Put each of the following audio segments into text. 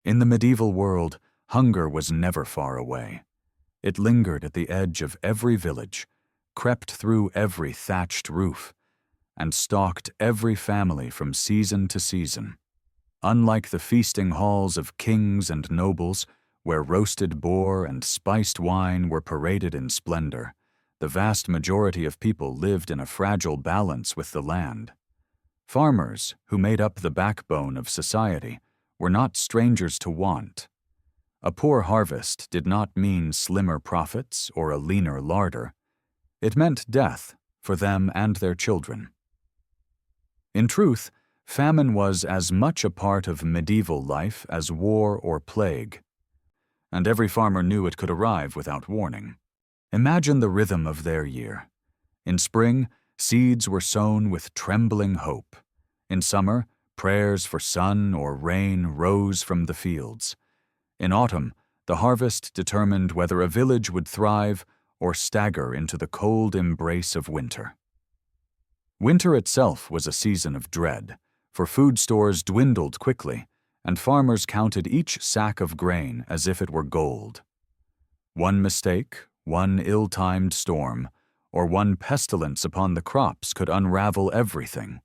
In the medieval world, hunger was never far away. It lingered at the edge of every village, crept through every thatched roof, and stalked every family from season to season. Unlike the feasting halls of kings and nobles, where roasted boar and spiced wine were paraded in splendor, the vast majority of people lived in a fragile balance with the land. Farmers, who made up the backbone of society, were not strangers to want. A poor harvest did not mean slimmer profits or a leaner larder. It meant death for them and their children. In truth, famine was as much a part of medieval life as war or plague, and every farmer knew it could arrive without warning. Imagine the rhythm of their year. In spring, seeds were sown with trembling hope. In summer, prayers for sun or rain rose from the fields. In autumn, the harvest determined whether a village would thrive or stagger into the cold embrace of winter. Winter itself was a season of dread, for food stores dwindled quickly, and farmers counted each sack of grain as if it were gold. One mistake, one ill-timed storm, or one pestilence upon the crops could unravel everything.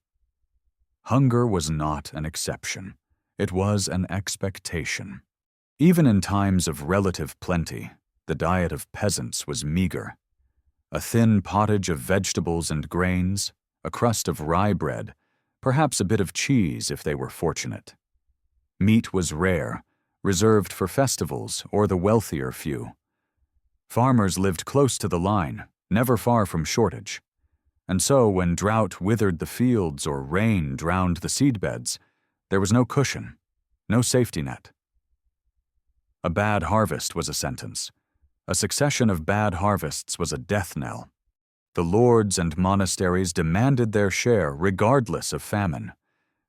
Hunger was not an exception. It was an expectation. Even in times of relative plenty, the diet of peasants was meager. A thin pottage of vegetables and grains, a crust of rye bread, perhaps a bit of cheese if they were fortunate. Meat was rare, reserved for festivals or the wealthier few. Farmers lived close to the line, never far from shortage. And so when drought withered the fields or rain drowned the seedbeds, there was no cushion, no safety net. A bad harvest was a sentence. A succession of bad harvests was a death knell. The lords and monasteries demanded their share regardless of famine.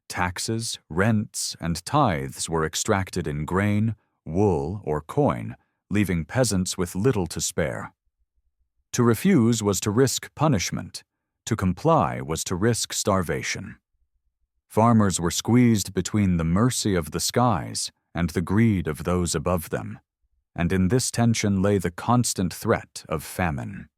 Taxes, rents, and tithes were extracted in grain, wool, or coin, leaving peasants with little to spare. To refuse was to risk punishment. To comply was to risk starvation. Farmers were squeezed between the mercy of the skies and the greed of those above them, and in this tension lay the constant threat of famine.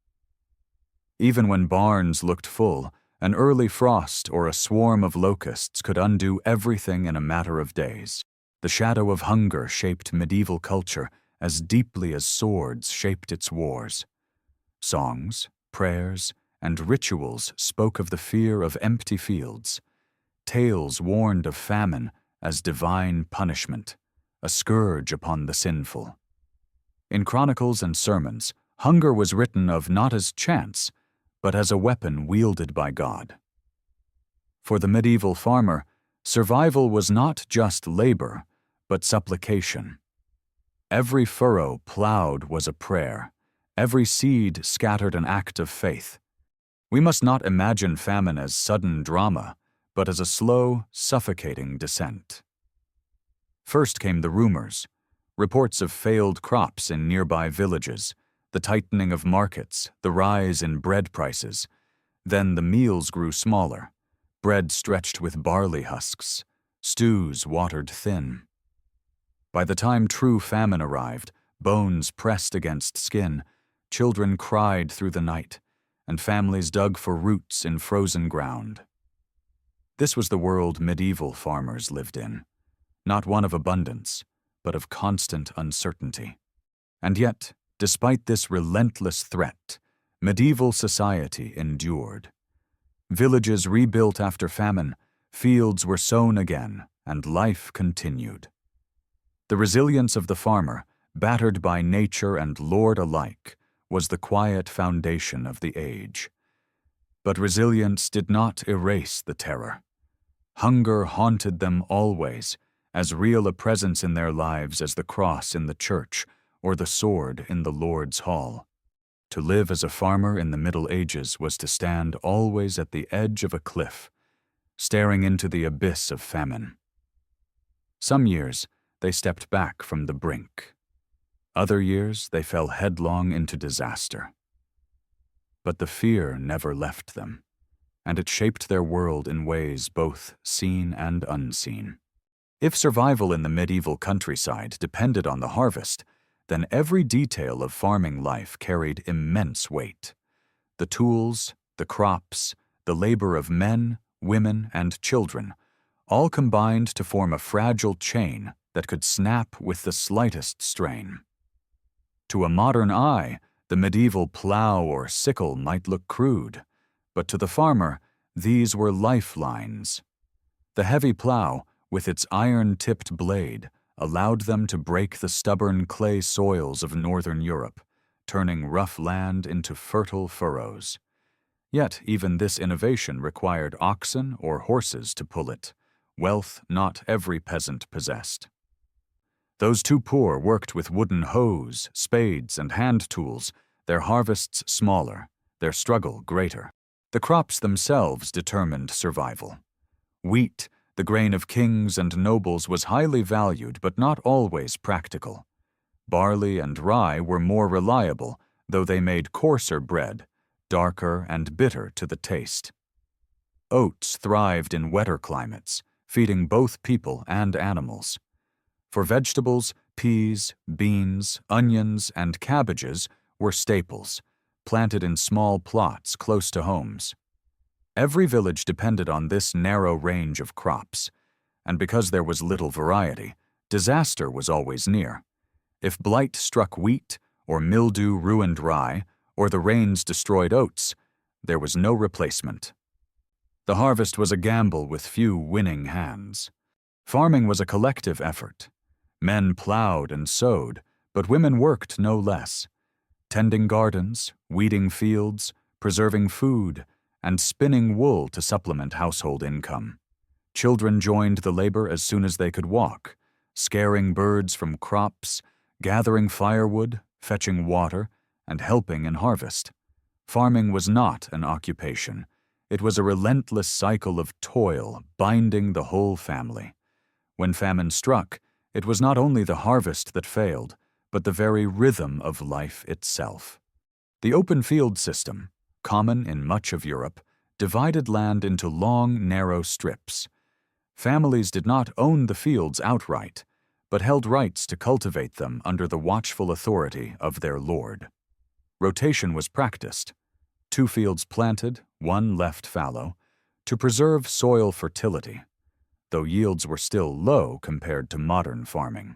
Even when barns looked full, an early frost or a swarm of locusts could undo everything in a matter of days. The shadow of hunger shaped medieval culture as deeply as swords shaped its wars. Songs, prayers, and rituals spoke of the fear of empty fields. Tales warned of famine as divine punishment, a scourge upon the sinful. In chronicles and sermons, hunger was written of not as chance, but as a weapon wielded by God. For the medieval farmer, survival was not just labor, but supplication. Every furrow plowed was a prayer, every seed scattered an act of faith. We must not imagine famine as sudden drama, but as a slow, suffocating descent. First came the rumors, reports of failed crops in nearby villages, the tightening of markets, the rise in bread prices. Then the meals grew smaller, bread stretched with barley husks, stews watered thin. By the time true famine arrived, bones pressed against skin, children cried through the night, and families dug for roots in frozen ground. This was the world medieval farmers lived in, not one of abundance, but of constant uncertainty. And yet, despite this relentless threat, medieval society endured. Villages rebuilt after famine, fields were sown again, and life continued. The resilience of the farmer, battered by nature and lord alike, was the quiet foundation of the age. But resilience did not erase the terror. Hunger haunted them always, as real a presence in their lives as the cross in the church or the sword in the Lord's hall. To live as a farmer in the Middle Ages was to stand always at the edge of a cliff, staring into the abyss of famine. Some years, they stepped back from the brink. Other years, they fell headlong into disaster. But the fear never left them, and it shaped their world in ways both seen and unseen. If survival in the medieval countryside depended on the harvest, then every detail of farming life carried immense weight. The tools, the crops, the labor of men, women, and children, all combined to form a fragile chain that could snap with the slightest strain. To a modern eye, the medieval plow or sickle might look crude, but to the farmer, these were lifelines. The heavy plow, with its iron-tipped blade, allowed them to break the stubborn clay soils of northern Europe, turning rough land into fertile furrows. Yet even this innovation required oxen or horses to pull it, wealth not every peasant possessed. Those too poor worked with wooden hoes, spades, and hand tools, their harvests smaller, their struggle greater. The crops themselves determined survival. Wheat, the grain of kings and nobles, was highly valued but not always practical. Barley and rye were more reliable, though they made coarser bread, darker and bitter to the taste. Oats thrived in wetter climates, feeding both people and animals. For vegetables, peas, beans, onions, and cabbages were staples, planted in small plots close to homes. Every village depended on this narrow range of crops, and because there was little variety, disaster was always near. If blight struck wheat, or mildew ruined rye, or the rains destroyed oats, there was no replacement. The harvest was a gamble with few winning hands. Farming was a collective effort. Men plowed and sowed, but women worked no less, tending gardens, weeding fields, preserving food, and spinning wool to supplement household income. Children joined the labor as soon as they could walk, scaring birds from crops, gathering firewood, fetching water, and helping in harvest. Farming was not an occupation. It was a relentless cycle of toil binding the whole family. When famine struck, it was not only the harvest that failed, but the very rhythm of life itself. The open field system, common in much of Europe, divided land into long, narrow strips. Families did not own the fields outright, but held rights to cultivate them under the watchful authority of their lord. Rotation was practiced. 2 fields planted, 1 left fallow, to preserve soil fertility, though yields were still low compared to modern farming.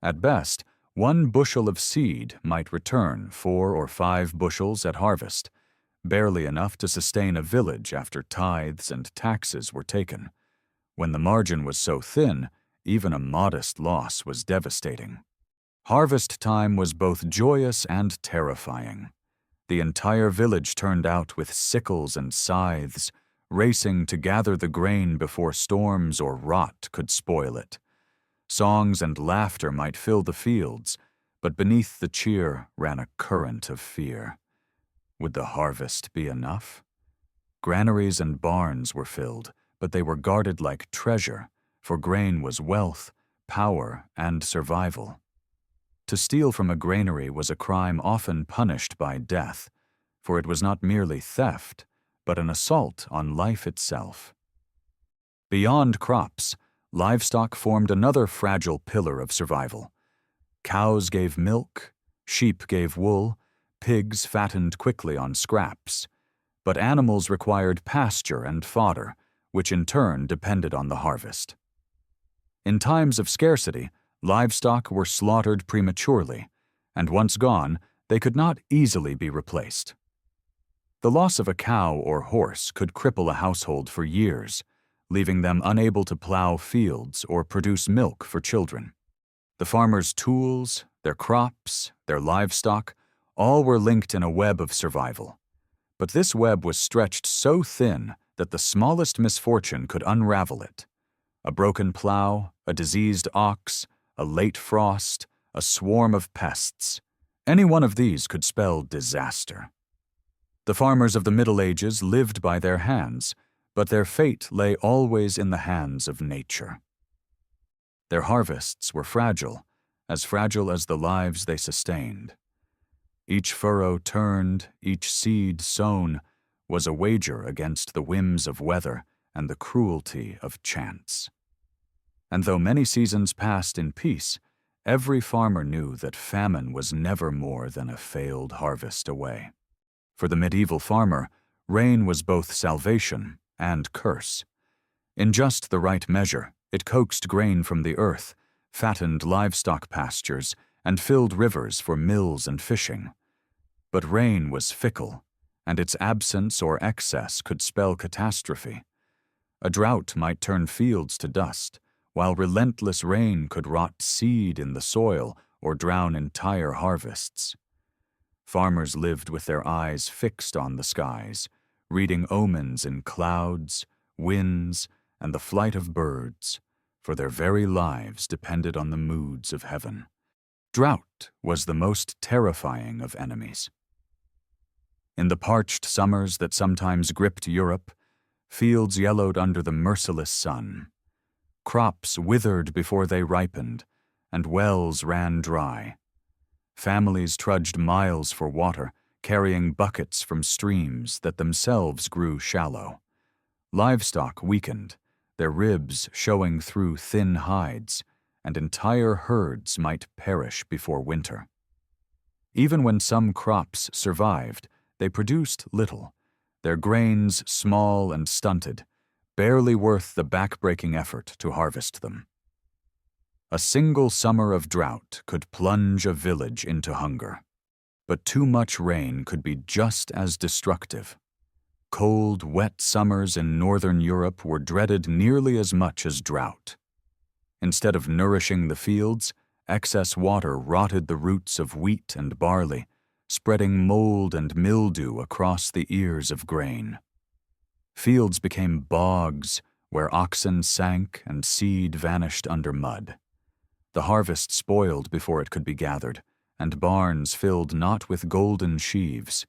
At best, 1 bushel of seed might return 4 or 5 bushels at harvest, barely enough to sustain a village after tithes and taxes were taken. When the margin was so thin, even a modest loss was devastating. Harvest time was both joyous and terrifying. The entire village turned out with sickles and scythes, racing to gather the grain before storms or rot could spoil it. Songs and laughter might fill the fields, but beneath the cheer ran a current of fear. Would the harvest be enough? Granaries and barns were filled, but they were guarded like treasure, for grain was wealth, power, and survival. To steal from a granary was a crime often punished by death, for it was not merely theft, but an assault on life itself. Beyond crops, livestock formed another fragile pillar of survival. Cows gave milk, sheep gave wool, pigs fattened quickly on scraps. But animals required pasture and fodder, which in turn depended on the harvest. In times of scarcity, livestock were slaughtered prematurely, and once gone, they could not easily be replaced. The loss of a cow or horse could cripple a household for years, leaving them unable to plow fields or produce milk for children. The farmer's tools, their crops, their livestock, all were linked in a web of survival. But this web was stretched so thin that the smallest misfortune could unravel it. A broken plow, a diseased ox, a late frost, a swarm of pests. Any one of these could spell disaster. The farmers of the Middle Ages lived by their hands, but their fate lay always in the hands of nature. Their harvests were fragile as the lives they sustained. Each furrow turned, each seed sown, was a wager against the whims of weather and the cruelty of chance. and though many seasons passed in peace, every farmer knew that famine was never more than a failed harvest away. For the medieval farmer, rain was both salvation and curse. In just the right measure, it coaxed grain from the earth, fattened livestock pastures, and filled rivers for mills and fishing. But rain was fickle, and its absence or excess could spell catastrophe. A drought might turn fields to dust, while relentless rain could rot seed in the soil or drown entire harvests. Farmers lived with their eyes fixed on the skies, reading omens in clouds, winds, and the flight of birds, for their very lives depended on the moods of heaven. Drought was the most terrifying of enemies. In the parched summers that sometimes gripped Europe, fields yellowed under the merciless sun. Crops withered before they ripened, and wells ran dry. Families trudged miles for water, carrying buckets from streams that themselves grew shallow. Livestock weakened, their ribs showing through thin hides, and entire herds might perish before winter. Even when some crops survived, they produced little, their grains small and stunted, barely worth the back-breaking effort to harvest them. A single summer of drought could plunge a village into hunger, but too much rain could be just as destructive. Cold, wet summers in northern Europe were dreaded nearly as much as drought. Instead of nourishing the fields, excess water rotted the roots of wheat and barley, spreading mold and mildew across the ears of grain. Fields became bogs where oxen sank and seed vanished under mud. The harvest spoiled before it could be gathered, and barns filled not with golden sheaves,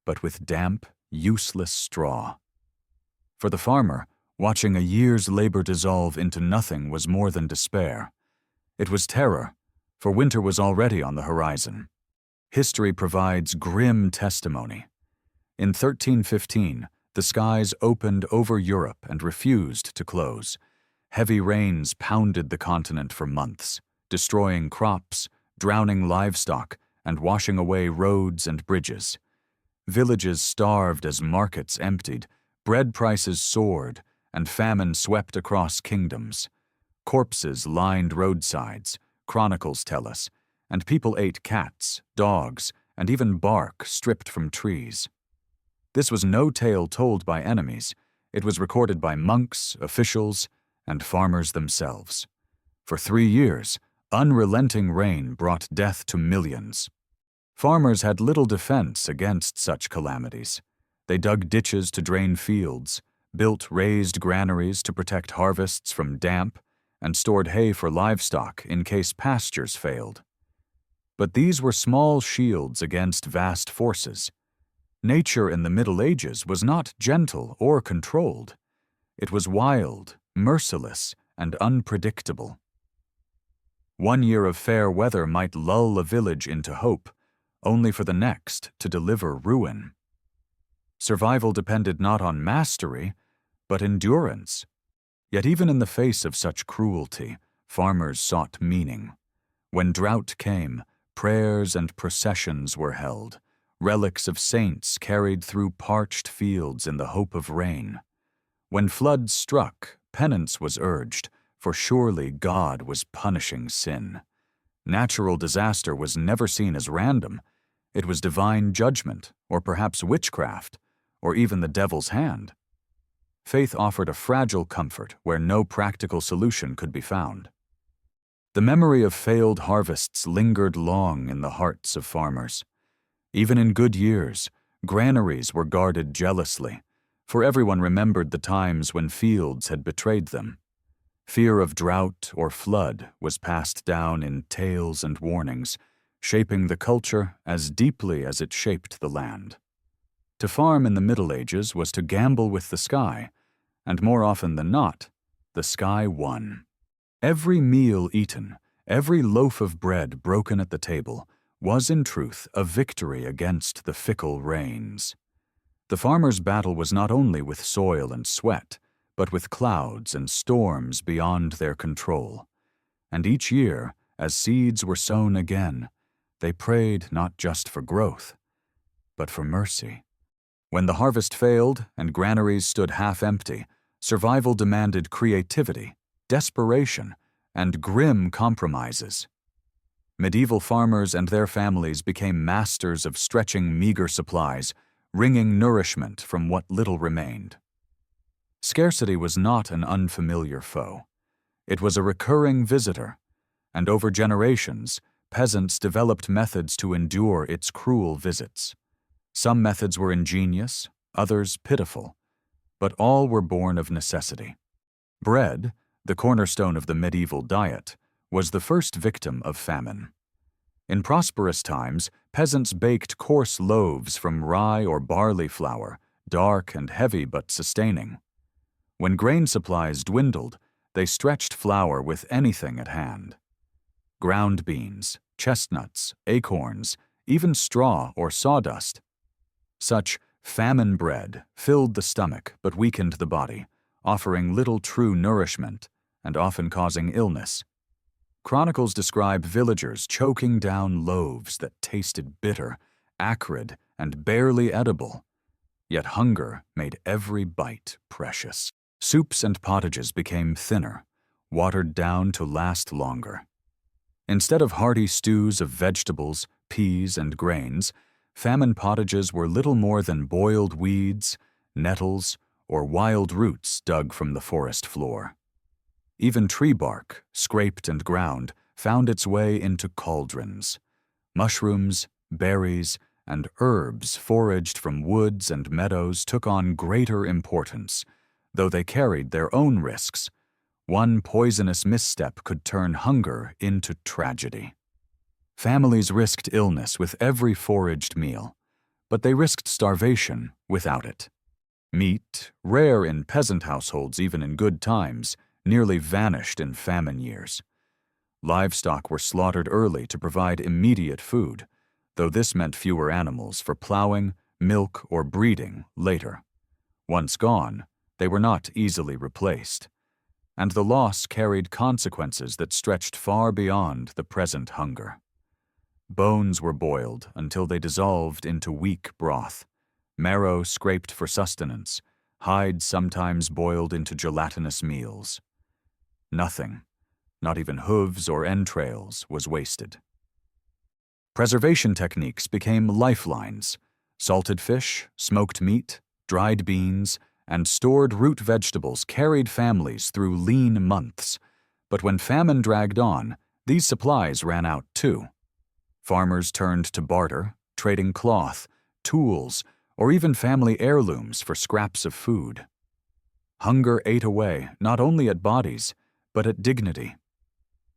but with damp, useless straw. For the farmer, watching a year's labor dissolve into nothing was more than despair. It was terror, for winter was already on the horizon. History provides grim testimony. In 1315, the skies opened over Europe and refused to close. Heavy rains pounded the continent for months, destroying crops, drowning livestock, and washing away roads and bridges. Villages starved as markets emptied, bread prices soared, and famine swept across kingdoms. Corpses lined roadsides, chronicles tell us, and people ate cats, dogs, and even bark stripped from trees. This was no tale told by enemies. It was recorded by monks, officials, and farmers themselves. For 3 years, unrelenting rain brought death to millions. Farmers had little defense against such calamities. They dug ditches to drain fields, built raised granaries to protect harvests from damp, and stored hay for livestock in case pastures failed. But these were small shields against vast forces. Nature in the Middle Ages was not gentle or controlled. It was wild, merciless, and unpredictable. 1 year of fair weather might lull a village into hope, only for the next to deliver ruin. Survival depended not on mastery, but endurance. Yet even in the face of such cruelty, farmers sought meaning. When drought came, prayers and processions were held, relics of saints carried through parched fields in the hope of rain. When floods struck, penance was urged, for surely God was punishing sin. Natural disaster was never seen as random. It was divine judgment, or perhaps witchcraft, or even the devil's hand. Faith offered a fragile comfort where no practical solution could be found. The memory of failed harvests lingered long in the hearts of farmers. Even in good years, granaries were guarded jealously, for everyone remembered the times when fields had betrayed them. Fear of drought or flood was passed down in tales and warnings, shaping the culture as deeply as it shaped the land. To farm in the Middle Ages was to gamble with the sky, and more often than not, the sky won. Every meal eaten, every loaf of bread broken at the table, was in truth a victory against the fickle rains. The farmer's battle was not only with soil and sweat, but with clouds and storms beyond their control. And each year, as seeds were sown again, they prayed not just for growth, but for mercy. When the harvest failed and granaries stood half empty, survival demanded creativity, desperation, and grim compromises. Medieval farmers and their families became masters of stretching meager supplies, wringing nourishment from what little remained. Scarcity was not an unfamiliar foe. It was a recurring visitor, and over generations, peasants developed methods to endure its cruel visits. Some methods were ingenious, others pitiful, but all were born of necessity. Bread, the cornerstone of the medieval diet, was the first victim of famine. In prosperous times, peasants baked coarse loaves from rye or barley flour, dark and heavy but sustaining. When grain supplies dwindled, they stretched flour with anything at hand. Ground beans, chestnuts, acorns, even straw or sawdust. Such famine bread filled the stomach but weakened the body, offering little true nourishment and often causing illness. Chronicles describe villagers choking down loaves that tasted bitter, acrid, and barely edible. Yet hunger made every bite precious. Soups and pottages became thinner, watered down to last longer. Instead of hearty stews of vegetables, peas, and grains, famine pottages were little more than boiled weeds, nettles, or wild roots dug from the forest floor. Even tree bark, scraped and ground, found its way into cauldrons. Mushrooms, berries, and herbs foraged from woods and meadows took on greater importance, though they carried their own risks. One poisonous misstep could turn hunger into tragedy. Families risked illness with every foraged meal, but they risked starvation without it. Meat, rare in peasant households even in good times, nearly vanished in famine years. Livestock were slaughtered early to provide immediate food, though this meant fewer animals for plowing, milk, or breeding later. Once gone, they were not easily replaced, and the loss carried consequences that stretched far beyond the present hunger. Bones were boiled until they dissolved into weak broth, marrow scraped for sustenance, hides sometimes boiled into gelatinous meals. Nothing, not even hooves or entrails, was wasted. Preservation techniques became lifelines. Salted fish, smoked meat, dried beans, and stored root vegetables carried families through lean months. But when famine dragged on, these supplies ran out too. Farmers turned to barter, trading cloth, tools, or even family heirlooms for scraps of food. Hunger ate away not only at bodies, but at dignity.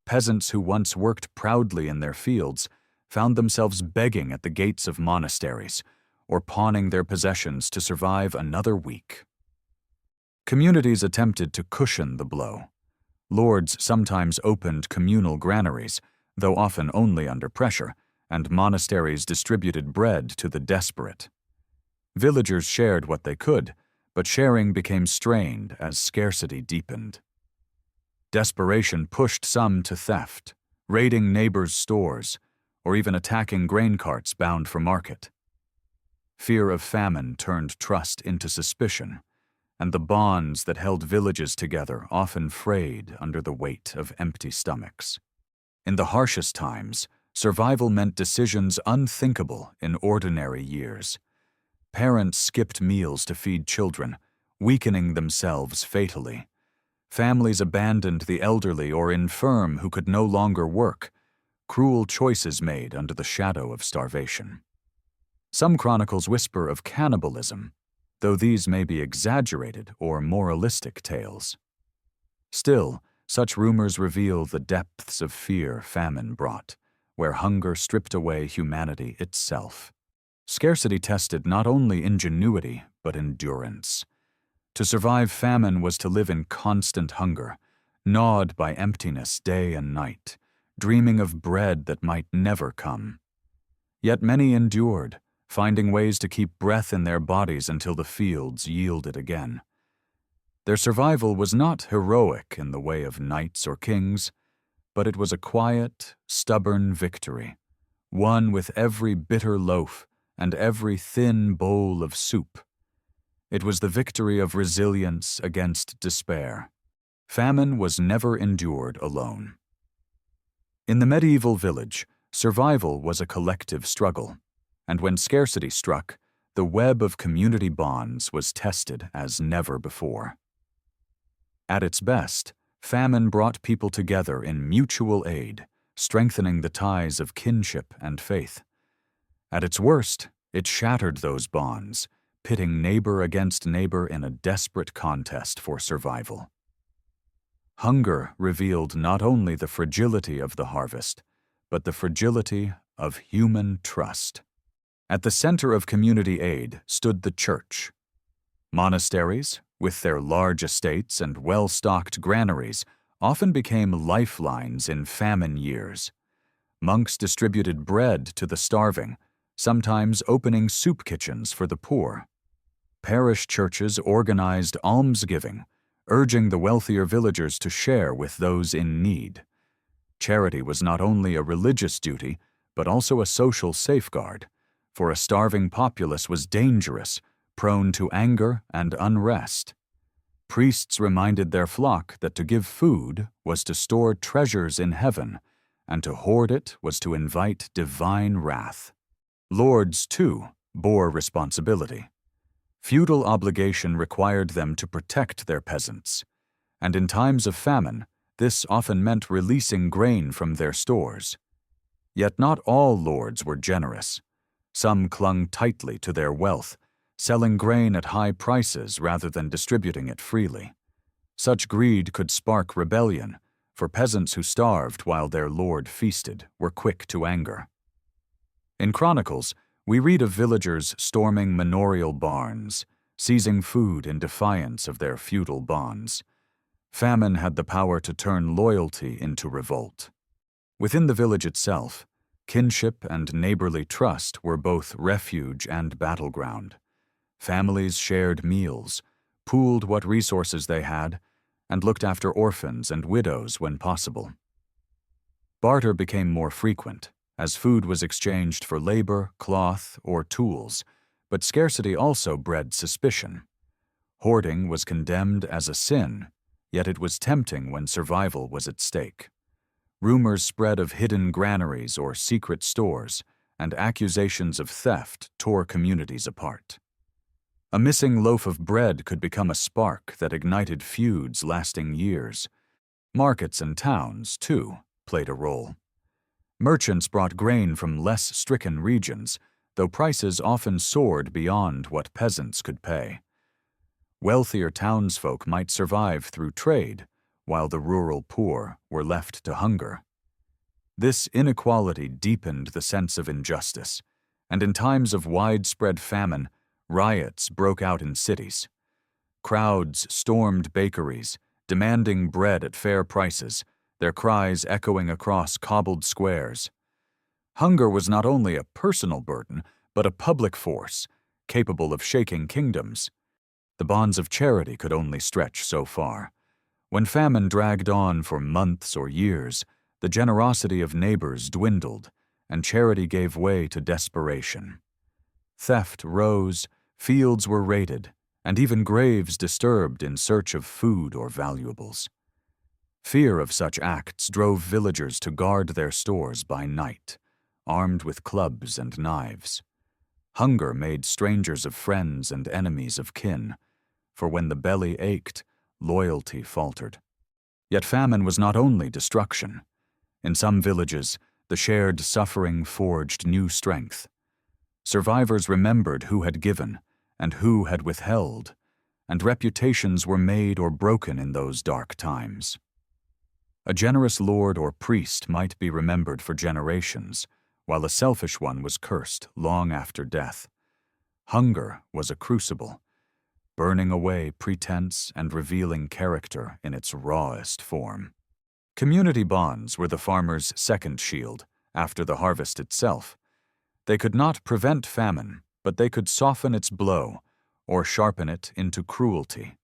Peasants who once worked proudly in their fields found themselves begging at the gates of monasteries or pawning their possessions to survive another week. Communities attempted to cushion the blow. Lords sometimes opened communal granaries, though often only under pressure, and monasteries distributed bread to the desperate. Villagers shared what they could, but sharing became strained as scarcity deepened. Desperation pushed some to theft, raiding neighbors' stores, or even attacking grain carts bound for market. Fear of famine turned trust into suspicion, and the bonds that held villages together often frayed under the weight of empty stomachs. In the harshest times, survival meant decisions unthinkable in ordinary years. Parents skipped meals to feed children, weakening themselves fatally. Families abandoned the elderly or infirm who could no longer work, cruel choices made under the shadow of starvation. Some chronicles whisper of cannibalism, though these may be exaggerated or moralistic tales. Still, such rumors reveal the depths of fear famine brought, where hunger stripped away humanity itself. Scarcity tested not only ingenuity, but endurance. To survive famine was to live in constant hunger, gnawed by emptiness day and night, dreaming of bread that might never come. Yet many endured, finding ways to keep breath in their bodies until the fields yielded again. Their survival was not heroic in the way of knights or kings, but it was a quiet, stubborn victory, won with every bitter loaf and every thin bowl of soup. It was the victory of resilience against despair. Famine was never endured alone. In the medieval village, survival was a collective struggle, and when scarcity struck, the web of community bonds was tested as never before. At its best, famine brought people together in mutual aid, strengthening the ties of kinship and faith. At its worst, it shattered those bonds, pitting neighbor against neighbor in a desperate contest for survival. Hunger revealed not only the fragility of the harvest, but the fragility of human trust. At the center of community aid stood the church. Monasteries, with their large estates and well-stocked granaries, often became lifelines in famine years. Monks distributed bread to the starving, sometimes opening soup kitchens for the poor. Parish churches organized almsgiving, urging the wealthier villagers to share with those in need. Charity was not only a religious duty, but also a social safeguard, for a starving populace was dangerous, prone to anger and unrest. Priests reminded their flock that to give food was to store treasures in heaven, and to hoard it was to invite divine wrath. Lords, too, bore responsibility. Feudal obligation required them to protect their peasants, and in times of famine, this often meant releasing grain from their stores. Yet not all lords were generous. Some clung tightly to their wealth, selling grain at high prices rather than distributing it freely. Such greed could spark rebellion, for peasants who starved while their lord feasted were quick to anger. In Chronicles, we read of villagers storming manorial barns, seizing food in defiance of their feudal bonds. Famine had the power to turn loyalty into revolt. Within the village itself, kinship and neighborly trust were both refuge and battleground. Families shared meals, pooled what resources they had, and looked after orphans and widows when possible. Barter became more frequent, as food was exchanged for labor, cloth, or tools, but scarcity also bred suspicion. Hoarding was condemned as a sin, yet it was tempting when survival was at stake. Rumors spread of hidden granaries or secret stores, and accusations of theft tore communities apart. A missing loaf of bread could become a spark that ignited feuds lasting years. Markets and towns, too, played a role. Merchants brought grain from less stricken regions, though prices often soared beyond what peasants could pay. Wealthier townsfolk might survive through trade, while the rural poor were left to hunger. This inequality deepened the sense of injustice, and in times of widespread famine, riots broke out in cities. Crowds stormed bakeries, demanding bread at fair prices, their cries echoing across cobbled squares. Hunger was not only a personal burden, but a public force, capable of shaking kingdoms. The bonds of charity could only stretch so far. When famine dragged on for months or years, the generosity of neighbors dwindled, and charity gave way to desperation. Theft rose, fields were raided, and even graves disturbed in search of food or valuables. Fear of such acts drove villagers to guard their stores by night, armed with clubs and knives. Hunger made strangers of friends and enemies of kin, for when the belly ached, loyalty faltered. Yet famine was not only destruction. In some villages, the shared suffering forged new strength. Survivors remembered who had given and who had withheld, and reputations were made or broken in those dark times. A generous lord or priest might be remembered for generations, while a selfish one was cursed long after death. Hunger was a crucible, burning away pretense and revealing character in its rawest form. Community bonds were the farmer's second shield, after the harvest itself. They could not prevent famine, but they could soften its blow or sharpen it into cruelty.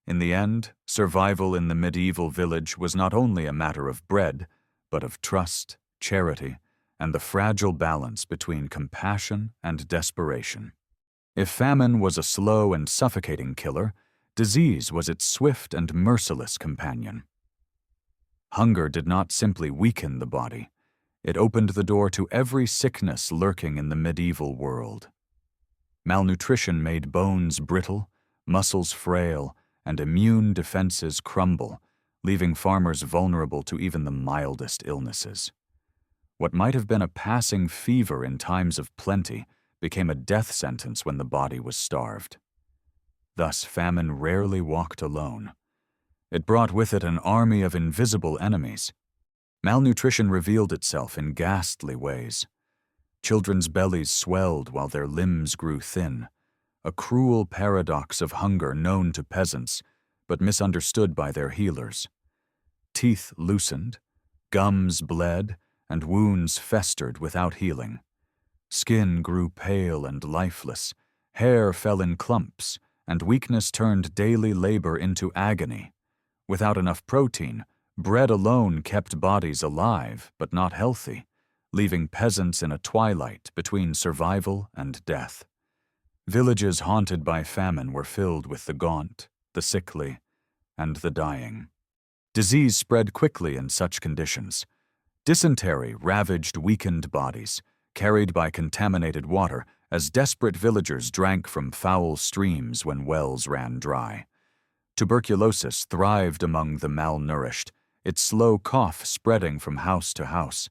In the end, survival in the medieval village was not only a matter of bread, but of trust, charity, and the fragile balance between compassion and desperation. If famine was a slow and suffocating killer, disease was its swift and merciless companion. Hunger did not simply weaken the body, it opened the door to every sickness lurking in the medieval world. Malnutrition made bones brittle, muscles frail, and immune defenses crumble, leaving farmers vulnerable to even the mildest illnesses. What might have been a passing fever in times of plenty became a death sentence when the body was starved. Thus, famine rarely walked alone. It brought with it an army of invisible enemies. Malnutrition revealed itself in ghastly ways. Children's bellies swelled while their limbs grew thin, a cruel paradox of hunger known to peasants, but misunderstood by their healers. Teeth loosened, gums bled, and wounds festered without healing. Skin grew pale and lifeless, hair fell in clumps, and weakness turned daily labor into agony. Without enough protein, bread alone kept bodies alive but not healthy, leaving peasants in a twilight between survival and death. Villages haunted by famine were filled with the gaunt, the sickly, and the dying. Disease spread quickly in such conditions. Dysentery ravaged weakened bodies, carried by contaminated water as desperate villagers drank from foul streams when wells ran dry. Tuberculosis thrived among the malnourished, its slow cough spreading from house to house.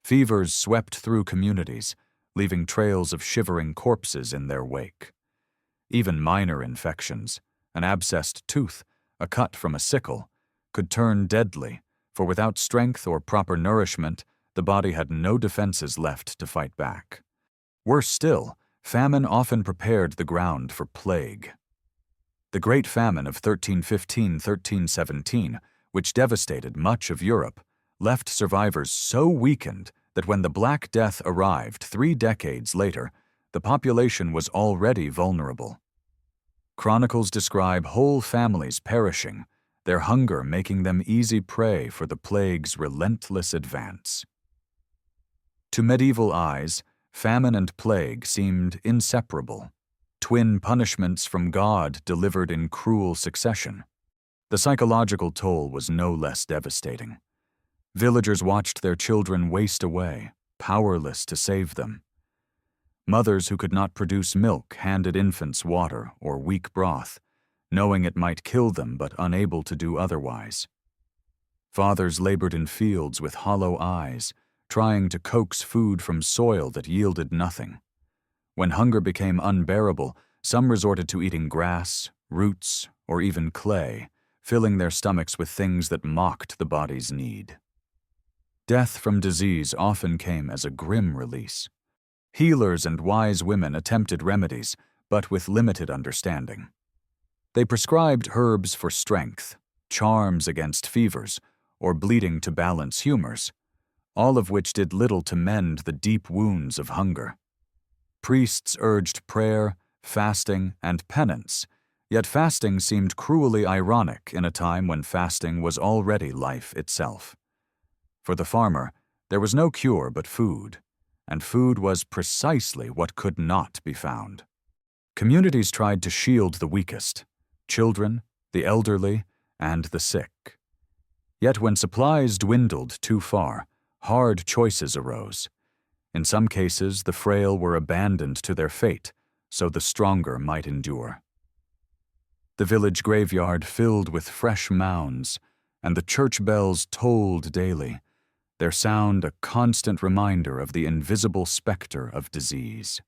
Fevers swept through communities, leaving trails of shivering corpses in their wake. Even minor infections, an abscessed tooth, a cut from a sickle, could turn deadly, for without strength or proper nourishment, the body had no defenses left to fight back. Worse still, famine often prepared the ground for plague. The Great Famine of 1315–1317, which devastated much of Europe, left survivors so weakened that when the Black Death arrived 3 decades later, the population was already vulnerable. Chronicles describe whole families perishing, their hunger making them easy prey for the plague's relentless advance. To medieval eyes, famine and plague seemed inseparable, twin punishments from God delivered in cruel succession. The psychological toll was no less devastating. Villagers watched their children waste away, powerless to save them. Mothers who could not produce milk handed infants water or weak broth, knowing it might kill them but unable to do otherwise. Fathers labored in fields with hollow eyes, trying to coax food from soil that yielded nothing. When hunger became unbearable, some resorted to eating grass, roots, or even clay, filling their stomachs with things that mocked the body's need. Death from disease often came as a grim release. Healers and wise women attempted remedies, but with limited understanding. They prescribed herbs for strength, charms against fevers, or bleeding to balance humors, all of which did little to mend the deep wounds of hunger. Priests urged prayer, fasting, and penance, yet fasting seemed cruelly ironic in a time when fasting was already life itself. For the farmer, there was no cure but food, and food was precisely what could not be found. Communities tried to shield the weakest, children, the elderly, and the sick. Yet when supplies dwindled too far, hard choices arose. In some cases, the frail were abandoned to their fate, so the stronger might endure. The village graveyard filled with fresh mounds, and the church bells tolled daily, their sound a constant reminder of the invisible specter of disease.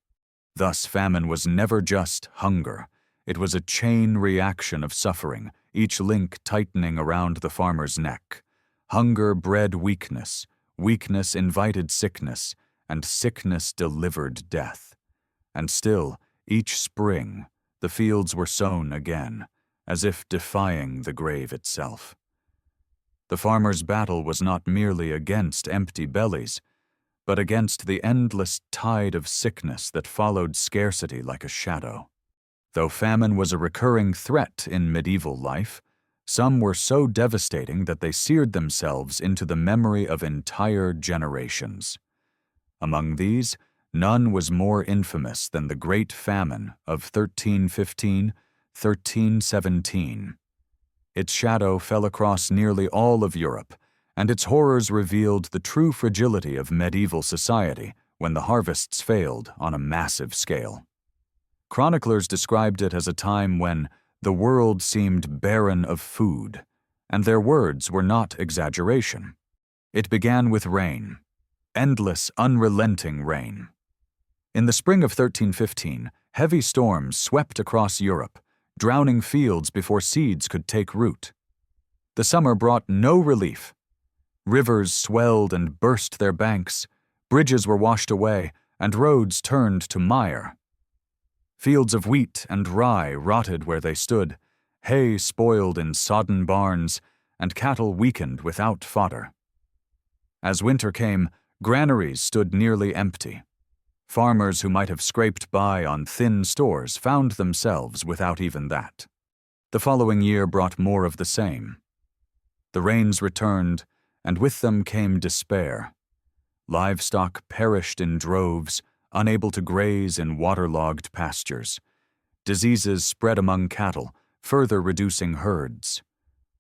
Thus, famine was never just hunger. It was a chain reaction of suffering, each link tightening around the farmer's neck. Hunger bred weakness, weakness invited sickness, and sickness delivered death. And still, each spring, the fields were sown again, as if defying the grave itself. The farmer's battle was not merely against empty bellies, but against the endless tide of sickness that followed scarcity like a shadow. Though famine was a recurring threat in medieval life, some were so devastating that they seared themselves into the memory of entire generations. Among these, none was more infamous than the Great Famine of 1315–1317. Its shadow fell across nearly all of Europe, and its horrors revealed the true fragility of medieval society when the harvests failed on a massive scale. Chroniclers described it as a time when the world seemed barren of food, and their words were not exaggeration. It began with rain, endless, unrelenting rain. In the spring of 1315, heavy storms swept across Europe, drowning fields before seeds could take root. The summer brought no relief. Rivers swelled and burst their banks, bridges were washed away, and roads turned to mire. Fields of wheat and rye rotted where they stood, hay spoiled in sodden barns, and cattle weakened without fodder. As winter came, granaries stood nearly empty. Farmers who might have scraped by on thin stores found themselves without even that. The following year brought more of the same. The rains returned, and with them came despair. Livestock perished in droves, unable to graze in waterlogged pastures. Diseases spread among cattle, further reducing herds.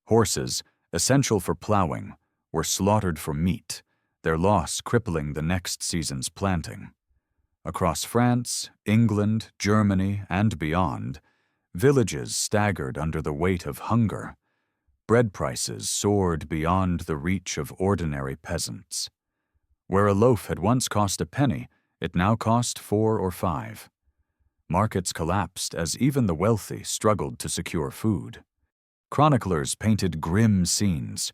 Horses, essential for plowing, were slaughtered for meat, their loss crippling the next season's planting. Across France, England, Germany, and beyond, villages staggered under the weight of hunger. Bread prices soared beyond the reach of ordinary peasants. Where a loaf had once cost a penny, it now cost 4 or 5. Markets collapsed as even the wealthy struggled to secure food. Chroniclers painted grim scenes.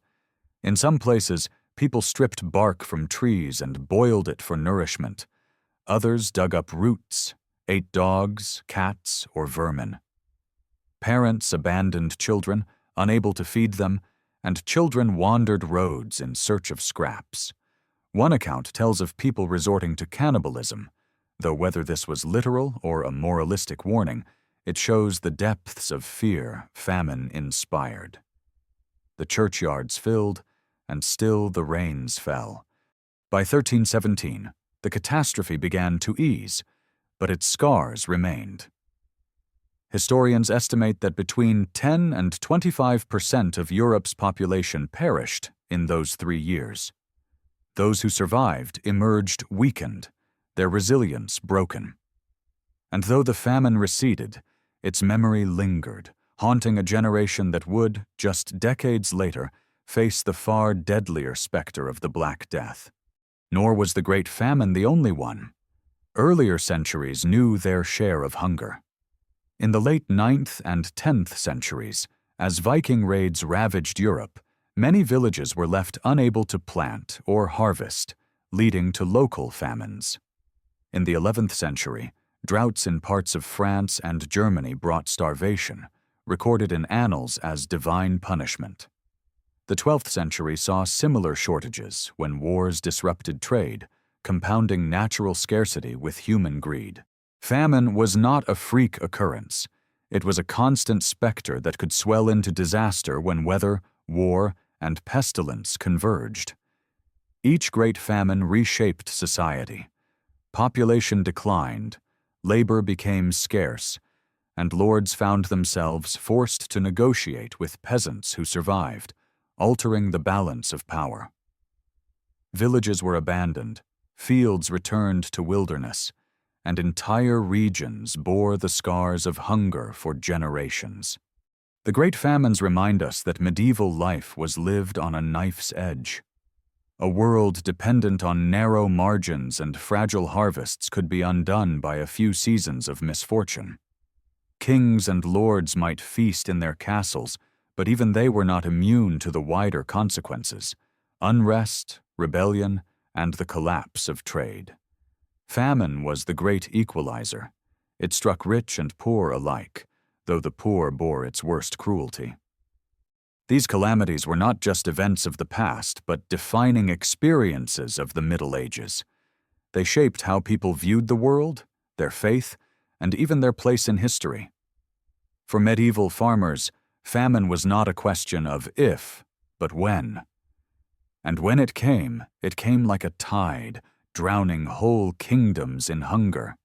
In some places, people stripped bark from trees and boiled it for nourishment. Others dug up roots, ate dogs, cats, or vermin. Parents abandoned children, unable to feed them, and children wandered roads in search of scraps. One account tells of people resorting to cannibalism, though whether this was literal or a moralistic warning, it shows the depths of fear famine inspired. The churchyards filled, and still the rains fell. By 1317, the catastrophe began to ease, but its scars remained. Historians estimate that between 10 and 25% of Europe's population perished in those 3 years. Those who survived emerged weakened, their resilience broken. And though the famine receded, its memory lingered, haunting a generation that would, just decades later, face the far deadlier specter of the Black Death. Nor was the Great Famine the only one. Earlier centuries knew their share of hunger. In the late 9th and 10th centuries, as Viking raids ravaged Europe, many villages were left unable to plant or harvest, leading to local famines. In the 11th century, droughts in parts of France and Germany brought starvation, recorded in annals as divine punishment. The 12th century saw similar shortages when wars disrupted trade, compounding natural scarcity with human greed. Famine was not a freak occurrence. It was a constant specter that could swell into disaster when weather, war, and pestilence converged. Each great famine reshaped society. Population declined, labor became scarce, and lords found themselves forced to negotiate with peasants who survived, altering the balance of power. Villages were abandoned, fields returned to wilderness, and entire regions bore the scars of hunger for generations. The great famines remind us that medieval life was lived on a knife's edge. A world dependent on narrow margins and fragile harvests could be undone by a few seasons of misfortune. Kings and lords might feast in their castles, but even they were not immune to the wider consequences: unrest, rebellion, and the collapse of trade. Famine was the great equalizer. It struck rich and poor alike, though the poor bore its worst cruelty. These calamities were not just events of the past, but defining experiences of the Middle Ages. They shaped how people viewed the world, their faith, and even their place in history. For medieval farmers, famine was not a question of if, but when. And when it came like a tide, drowning whole kingdoms in hunger.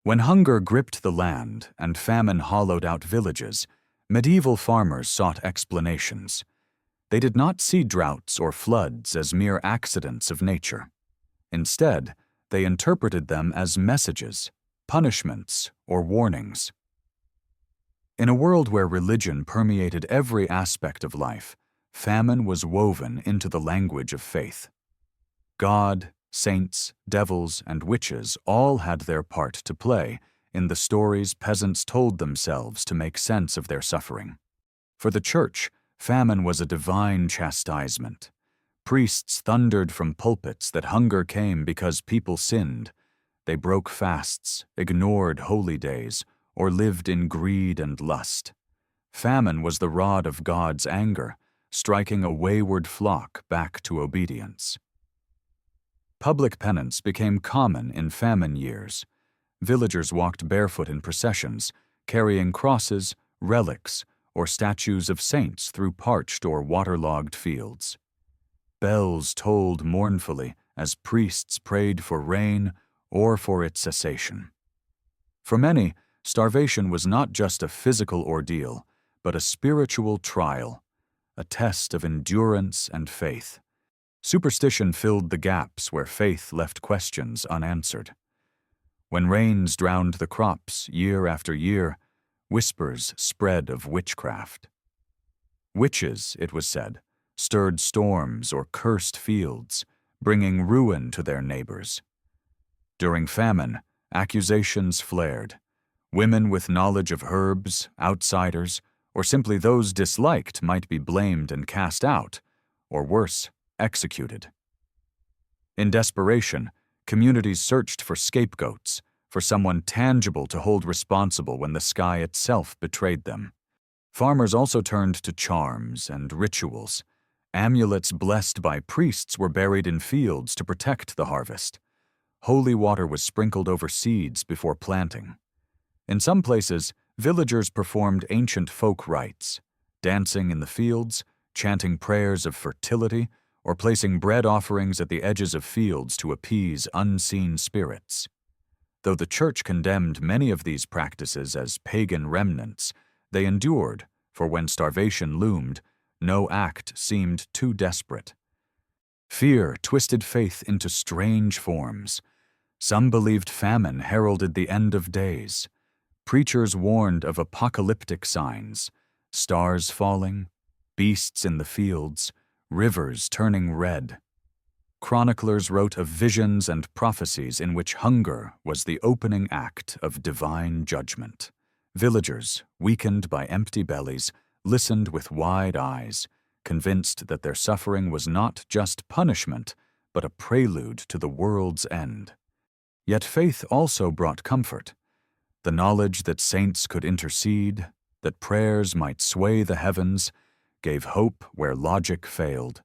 When hunger gripped the land and famine hollowed out villages, medieval farmers sought explanations. They did not see droughts or floods as mere accidents of nature. Instead, they interpreted them as messages, punishments, or warnings. In a world where religion permeated every aspect of life, famine was woven into the language of faith. God, saints, devils, and witches all had their part to play in the stories peasants told themselves to make sense of their suffering. For the church, famine was a divine chastisement. Priests thundered from pulpits that hunger came because people sinned. They broke fasts, ignored holy days, or lived in greed and lust. Famine was the rod of God's anger, striking a wayward flock back to obedience. Public penance became common in famine years. Villagers walked barefoot in processions, carrying crosses, relics, or statues of saints through parched or waterlogged fields. Bells tolled mournfully as priests prayed for rain or for its cessation. For many, starvation was not just a physical ordeal, but a spiritual trial, a test of endurance and faith. Superstition filled the gaps where faith left questions unanswered. When rains drowned the crops year after year, whispers spread of witchcraft. Witches, it was said, stirred storms or cursed fields, bringing ruin to their neighbors. During famine, accusations flared. Women with knowledge of herbs, outsiders, or simply those disliked might be blamed and cast out, or worse, executed. In desperation, communities searched for scapegoats, for someone tangible to hold responsible when the sky itself betrayed them. Farmers also turned to charms and rituals. Amulets blessed by priests were buried in fields to protect the harvest. Holy water was sprinkled over seeds before planting. In some places, villagers performed ancient folk rites, dancing in the fields, chanting prayers of fertility, or placing bread offerings at the edges of fields to appease unseen spirits. Though the church condemned many of these practices as pagan remnants, they endured, for when starvation loomed, no act seemed too desperate. Fear twisted faith into strange forms. Some believed famine heralded the end of days. Preachers warned of apocalyptic signs, stars falling, beasts in the fields, rivers turning red. Chroniclers wrote of visions and prophecies in which hunger was the opening act of divine judgment. Villagers, weakened by empty bellies, listened with wide eyes, convinced that their suffering was not just punishment, but a prelude to the world's end. Yet faith also brought comfort. The knowledge that saints could intercede, that prayers might sway the heavens, gave hope where logic failed.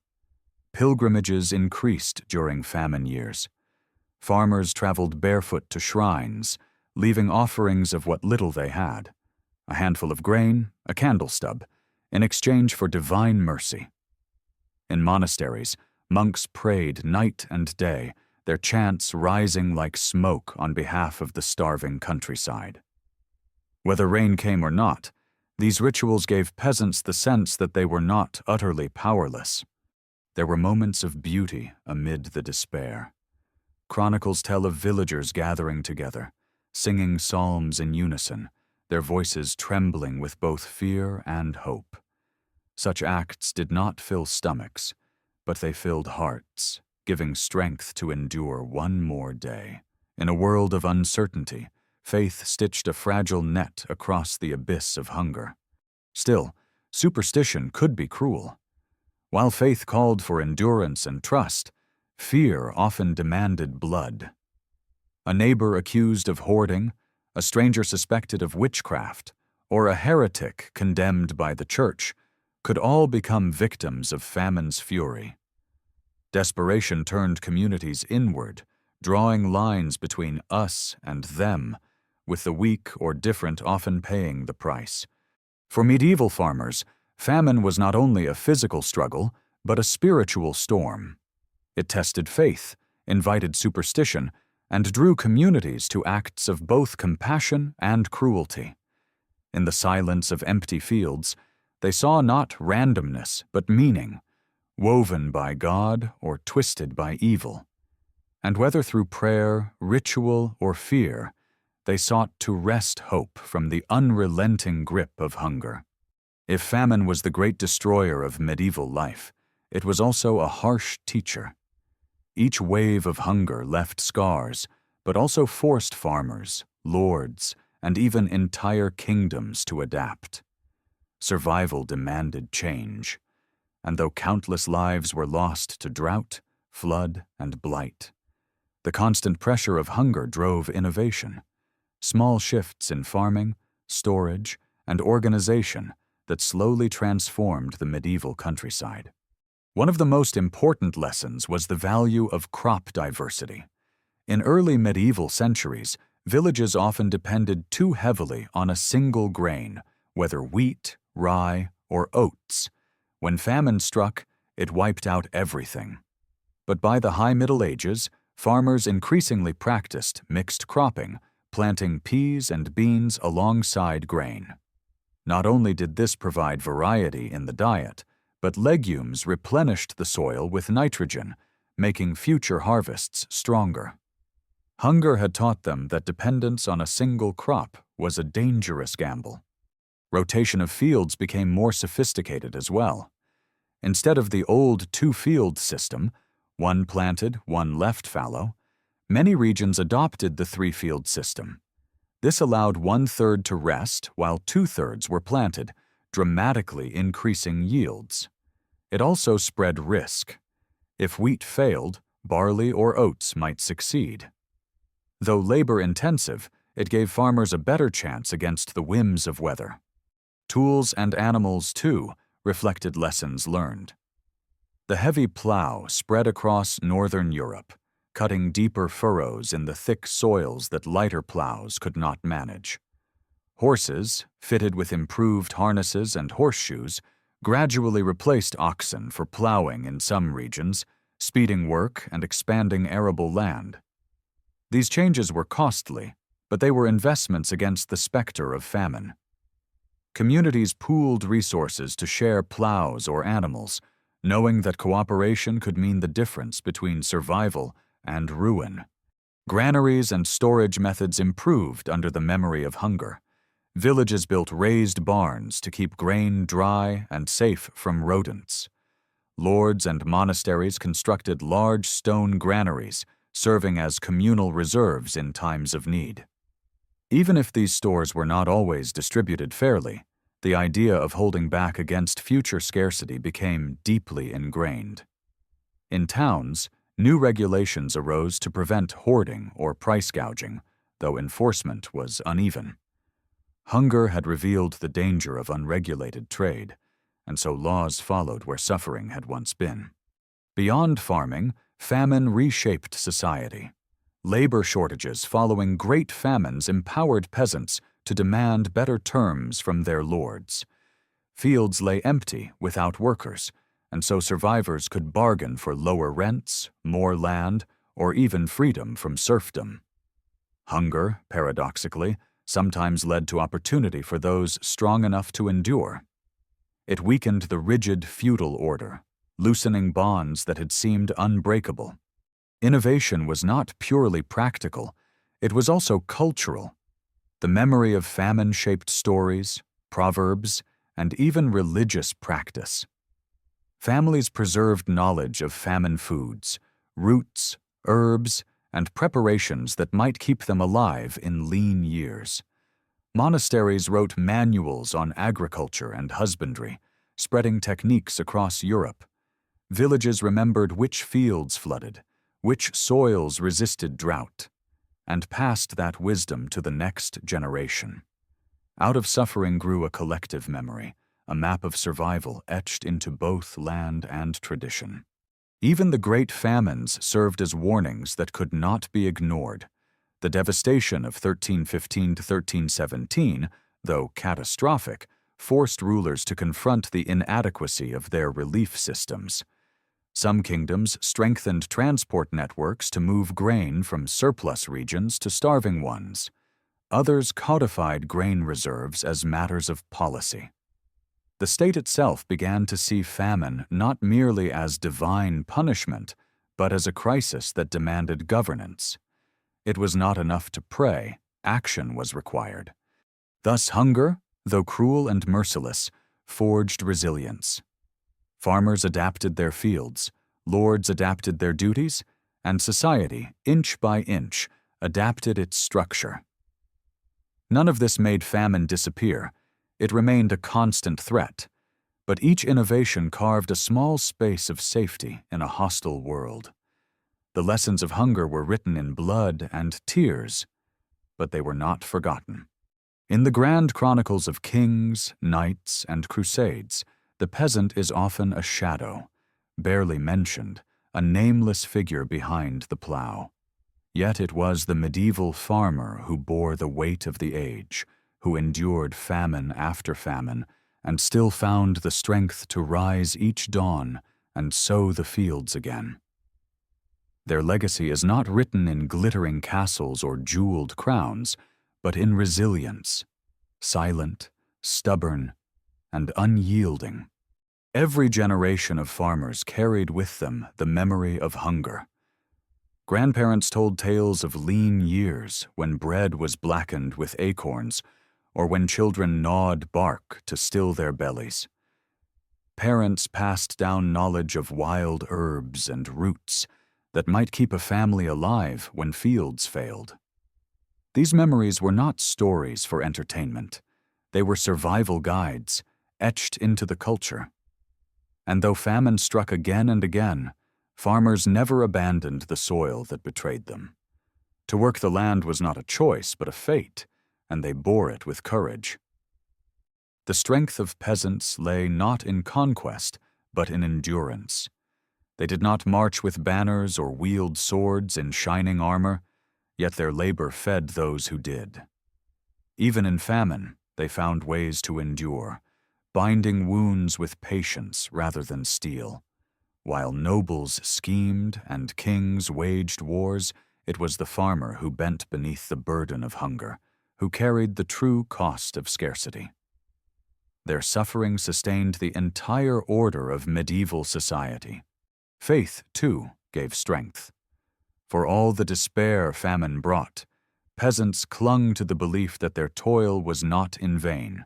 Pilgrimages increased during famine years. Farmers traveled barefoot to shrines, leaving offerings of what little they had, a handful of grain, a candle stub, in exchange for divine mercy. In monasteries, monks prayed night and day, their chants rising like smoke on behalf of the starving countryside. Whether rain came or not, these rituals gave peasants the sense that they were not utterly powerless. There were moments of beauty amid the despair. Chronicles tell of villagers gathering together, singing psalms in unison, their voices trembling with both fear and hope. Such acts did not fill stomachs, but they filled hearts, giving strength to endure one more day. In a world of uncertainty, faith stitched a fragile net across the abyss of hunger. Still, superstition could be cruel. While faith called for endurance and trust, fear often demanded blood. A neighbor accused of hoarding, a stranger suspected of witchcraft, or a heretic condemned by the church could all become victims of famine's fury. Desperation turned communities inward, drawing lines between us and them, with the weak or different often paying the price. For medieval farmers, famine was not only a physical struggle, but a spiritual storm. It tested faith, invited superstition, and drew communities to acts of both compassion and cruelty. In the silence of empty fields, they saw not randomness but meaning, woven by God or twisted by evil. And whether through prayer, ritual, or fear, they sought to wrest hope from the unrelenting grip of hunger. If famine was the great destroyer of medieval life, it was also a harsh teacher. Each wave of hunger left scars, but also forced farmers, lords, and even entire kingdoms to adapt. Survival demanded change, and though countless lives were lost to drought, flood, and blight, the constant pressure of hunger drove innovation. Small shifts in farming, storage, and organization that slowly transformed the medieval countryside. One of the most important lessons was the value of crop diversity. In early medieval centuries, villages often depended too heavily on a single grain, whether wheat, rye, or oats. When famine struck, it wiped out everything. But by the High Middle Ages, farmers increasingly practiced mixed cropping, planting peas and beans alongside grain. Not only did this provide variety in the diet, but legumes replenished the soil with nitrogen, making future harvests stronger. Hunger had taught them that dependence on a single crop was a dangerous gamble. Rotation of fields became more sophisticated as well. Instead of the old two-field system, one planted, one left fallow, many regions adopted the three-field system. This allowed 1/3 to rest while 2/3 were planted, dramatically increasing yields. It also spread risk. If wheat failed, barley or oats might succeed. Though labor-intensive, it gave farmers a better chance against the whims of weather. Tools and animals, too, reflected lessons learned. The heavy plow spread across northern Europe, cutting deeper furrows in the thick soils that lighter plows could not manage. Horses, fitted with improved harnesses and horseshoes, gradually replaced oxen for plowing in some regions, speeding work and expanding arable land. These changes were costly, but they were investments against the specter of famine. Communities pooled resources to share plows or animals, knowing that cooperation could mean the difference between survival and ruin. Granaries and storage methods improved under the memory of hunger. Villages built raised barns to keep grain dry and safe from rodents. Lords and monasteries constructed large stone granaries, serving as communal reserves in times of need. Even if these stores were not always distributed fairly, the idea of holding back against future scarcity became deeply ingrained. In towns, new regulations arose to prevent hoarding or price gouging, though enforcement was uneven. Hunger had revealed the danger of unregulated trade, and so laws followed where suffering had once been. Beyond farming, famine reshaped society. Labor shortages following great famines empowered peasants to demand better terms from their lords. Fields lay empty without workers, and so survivors could bargain for lower rents, more land, or even freedom from serfdom. Hunger, paradoxically, sometimes led to opportunity for those strong enough to endure. It weakened the rigid feudal order, loosening bonds that had seemed unbreakable. Innovation was not purely practical, it was also cultural. The memory of famine shaped stories, proverbs, and even religious practice. Families preserved knowledge of famine foods, roots, herbs, and preparations that might keep them alive in lean years. Monasteries wrote manuals on agriculture and husbandry, spreading techniques across Europe. Villages remembered which fields flooded, which soils resisted drought, and passed that wisdom to the next generation. Out of suffering grew a collective memory, a map of survival etched into both land and tradition. Even the great famines served as warnings that could not be ignored. The devastation of 1315 to 1317, though catastrophic, forced rulers to confront the inadequacy of their relief systems. Some kingdoms strengthened transport networks to move grain from surplus regions to starving ones. Others codified grain reserves as matters of policy. The state itself began to see famine not merely as divine punishment, but as a crisis that demanded governance. It was not enough to pray, action was required. Thus hunger, though cruel and merciless, forged resilience. Farmers adapted their fields, lords adapted their duties, and society, inch by inch, adapted its structure. None of this made famine disappear. It remained a constant threat, but each innovation carved a small space of safety in a hostile world. The lessons of hunger were written in blood and tears, but they were not forgotten. In the grand chronicles of kings, knights, and crusades, the peasant is often a shadow, barely mentioned, a nameless figure behind the plow. Yet it was the medieval farmer who bore the weight of the age, who endured famine after famine, and still found the strength to rise each dawn and sow the fields again. Their legacy is not written in glittering castles or jeweled crowns, but in resilience, silent, stubborn, and unyielding. Every generation of farmers carried with them the memory of hunger. Grandparents told tales of lean years when bread was blackened with acorns, or when children gnawed bark to still their bellies. Parents passed down knowledge of wild herbs and roots that might keep a family alive when fields failed. These memories were not stories for entertainment. They were survival guides, etched into the culture. And though famine struck again and again, farmers never abandoned the soil that betrayed them. To work the land was not a choice, but a fate, and they bore it with courage. The strength of peasants lay not in conquest, but in endurance. They did not march with banners or wield swords in shining armor, yet their labor fed those who did. Even in famine, they found ways to endure, binding wounds with patience rather than steel. While nobles schemed and kings waged wars, it was the farmer who bent beneath the burden of hunger, who carried the true cost of scarcity. Their suffering sustained the entire order of medieval society. Faith, too, gave strength. For all the despair famine brought, peasants clung to the belief that their toil was not in vain,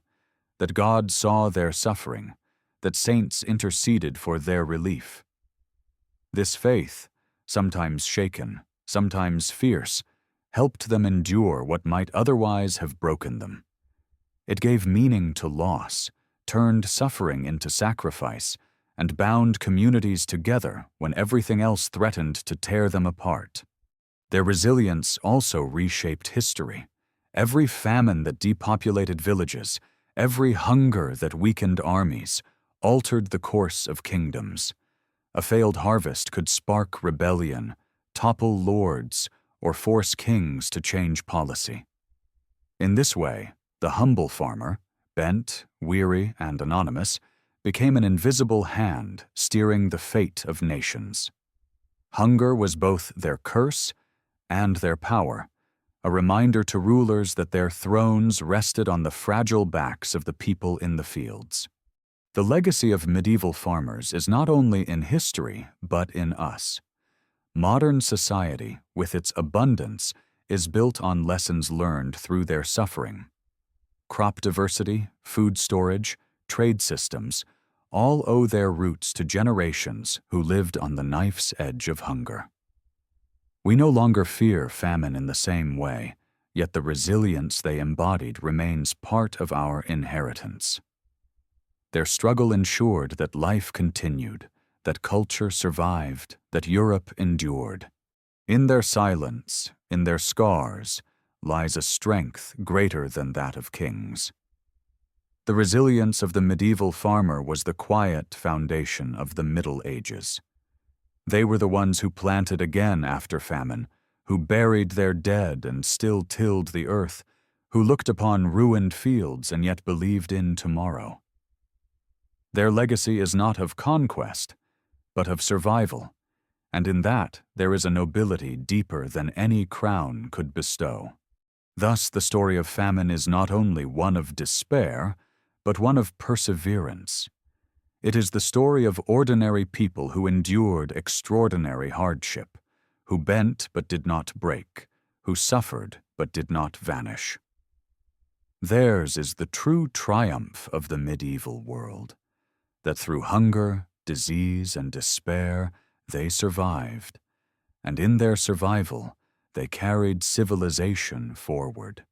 that God saw their suffering, that saints interceded for their relief. This faith, sometimes shaken, sometimes fierce, helped them endure what might otherwise have broken them. It gave meaning to loss, turned suffering into sacrifice, and bound communities together when everything else threatened to tear them apart. Their resilience also reshaped history. Every famine that depopulated villages, every hunger that weakened armies, altered the course of kingdoms. A failed harvest could spark rebellion, topple lords, or force kings to change policy. In this way, the humble farmer, bent, weary, and anonymous, became an invisible hand steering the fate of nations. Hunger was both their curse and their power, a reminder to rulers that their thrones rested on the fragile backs of the people in the fields. The legacy of medieval farmers is not only in history, but in us. Modern society, with its abundance, is built on lessons learned through their suffering. Crop diversity, food storage, trade systems, all owe their roots to generations who lived on the knife's edge of hunger. We no longer fear famine in the same way, yet the resilience they embodied remains part of our inheritance. Their struggle ensured that life continued, that culture survived, that Europe endured. In their silence, in their scars, lies a strength greater than that of kings. The resilience of the medieval farmer was the quiet foundation of the Middle Ages. They were the ones who planted again after famine, who buried their dead and still tilled the earth, who looked upon ruined fields and yet believed in tomorrow. Their legacy is not of conquest, but of survival, and in that there is a nobility deeper than any crown could bestow. Thus, the story of famine is not only one of despair, but one of perseverance. It is the story of ordinary people who endured extraordinary hardship, who bent but did not break, who suffered but did not vanish. Theirs is the true triumph of the medieval world, that through hunger, disease, and despair they survived, and in their survival they carried civilization forward.